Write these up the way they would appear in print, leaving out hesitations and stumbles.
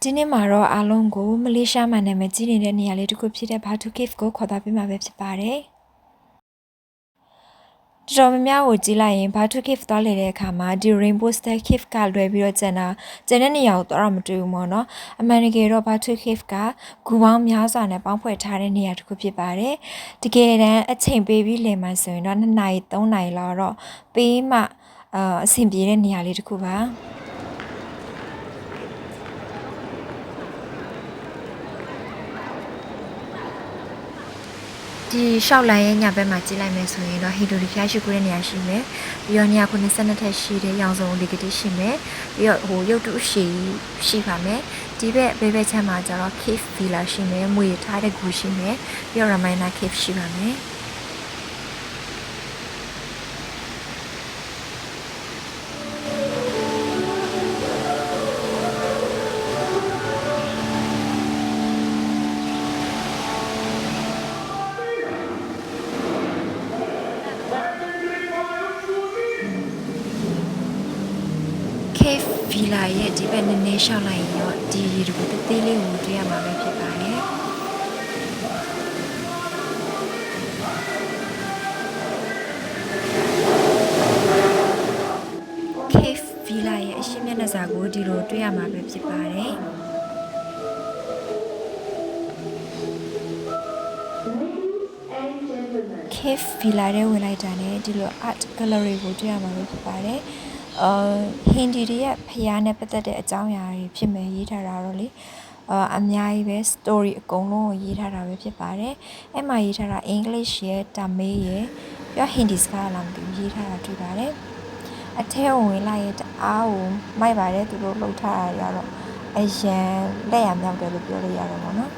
ဒီနေ့မှာတော့အားလုံးကိုမလေးရှားမှာနာမည်ကြီးနေတဲ့နေရာလေးတစ်ခုဖြစ်တဲ့ Batu Cave ကိုခေါ်သွားပေးမှာပဲဖြစ်ပါတယ်။တော်များများကိုကြည့်လိုက်ရင် Batu Cave သွားလေတဲ့အခါမှာဒီ Rainbow Star Cave ကလွယ်ပြီးတော့ကျန်တဲ့နေရာကိုတော့မတွေ့ဘူးပေါ့နော်။အမှန်တကယ်တော့ Batu Cave ကဂူပေါင်းများစွာနဲ့ပေါင်းဖွဲ့ထားတဲ့နေရာတစ်ခုဖြစ်ပါတယ်။တကယ်တမ်းအချိန်ပေးပြီးလည်မှဆိုရင်တော့2နာရီ3နာရီလောက်တော့ပေးမှအဆင်ပြေတဲ့နေရာလေးတစ်ခုပါ။ဒီရှောက်လန်ရဲ့ညဘက်မှာကြည့်လိုက်မယ်ဆိုရင်တော့ဟီဒိုရီဖျားရှိခိုးတဲ့နေရာရှိမယ်ပြီးတော့နေရာ92ထက်ရှိတဲ့ရောင်စုံလေကတိရှိမယ်ပြီးတော့ရုပ်တုရှိပါမယ်ဒီဘက်ဘေးဘက်ချမ်းမှာကျတော့ cave villa ရှိမယ်မွေထားတဲ့ဂူရှိမယ်ပြီးတော့ Ramina cave ရှိပါမယ်Cave Villa ရဲ့ဒီဘက်နည်းနည်းရှောက်လိုက်ရင်တော့ဒီရေတကူသေးသေးလေးကိုတွေ့ရမှာပဲဖြစ်ပါတယ်။ Cave Villa ရဲ့အရှေ့မျက်နှာစာကိုဒီလိုတွေ့ရမှာပဲဖြစ်ပါတယ်။ Cave Villa ရဲ့ဝင်လိုက်တာနဲ့ဒီလို art gallery ကိုတွေ့ရမှာပဲဖြစ်ပါတယ်။ဟင်ဒီရဲ့ဖျားနဲ့ပတ်သက်တဲ့အကြောင်းအရာတွေဖြစ်မယ်ရေးထားတာတော့လေအများကြီးပဲ story အကုန်လုံးကိုရေးထားတာပဲဖြစ်ပါတယ်အဲ့မှာရေးထားတာ English ရဲ့တာမေးရဲ့ပြီးတော့ Hindi စကားလာမသိဘူးရေးထားတာတွေ့ပါတယ်အထဲဝင်လိုက်ရင်တအားကိုမိုက်ပါတယ်သူတို့လှုပ်ထားတာရတော့အရန်လက်ရမြောက်တယ်လို့ပြောလို့ရတယ်ပေါ့နော်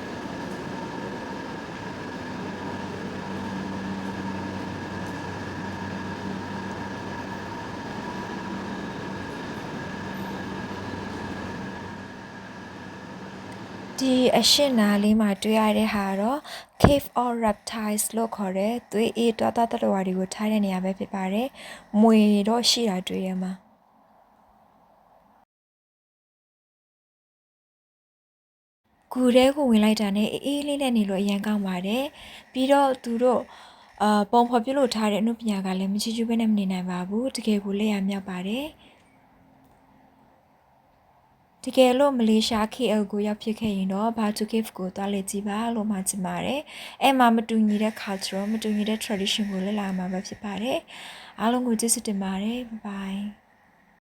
ဒီအရှင်းနာလေးမှာတွေ့ရတဲ့ဟာတော့ Cave of Reptiles လို့ခေါ်တဲ့သွေးအေးတွားတတဝါတွေကိုထားတဲ့နေရာပဲဖြစ်ပါတယ်။မွေတော့ရှိတာတွေ့ရမှာ။ကူထဲကိုဝင်လိုက်တာနဲ့အေးလေးနဲ့နေလို့အရန်ကောင်းပါတယ်။ပြီးတော့သူတို့ပုံဖော်ပြလို့ထားတဲ့အမှုပညာကလည်းမချီချူးပဲနဲ့မနေနိုင်ပါဘူး။တကယ်ကိုလက်ရမြောက်ပါတယ်။တကယ်လို့မလေးရှား KL ကိုရောက်ဖြစ်ခဲ့ရင်တော့ Batu Cave ကိုသွားလေကြည့်ပါလို့မှချင်ပါတယ်။အဲ့မှာမတူညီတဲ့ culture မတူညီတဲ့ tradition ကိုလေ့လာမှာပဲဖြစ်ပါတယ်။အားလုံးကိုကျေးဇူးတင်ပါတယ်။ Bye bye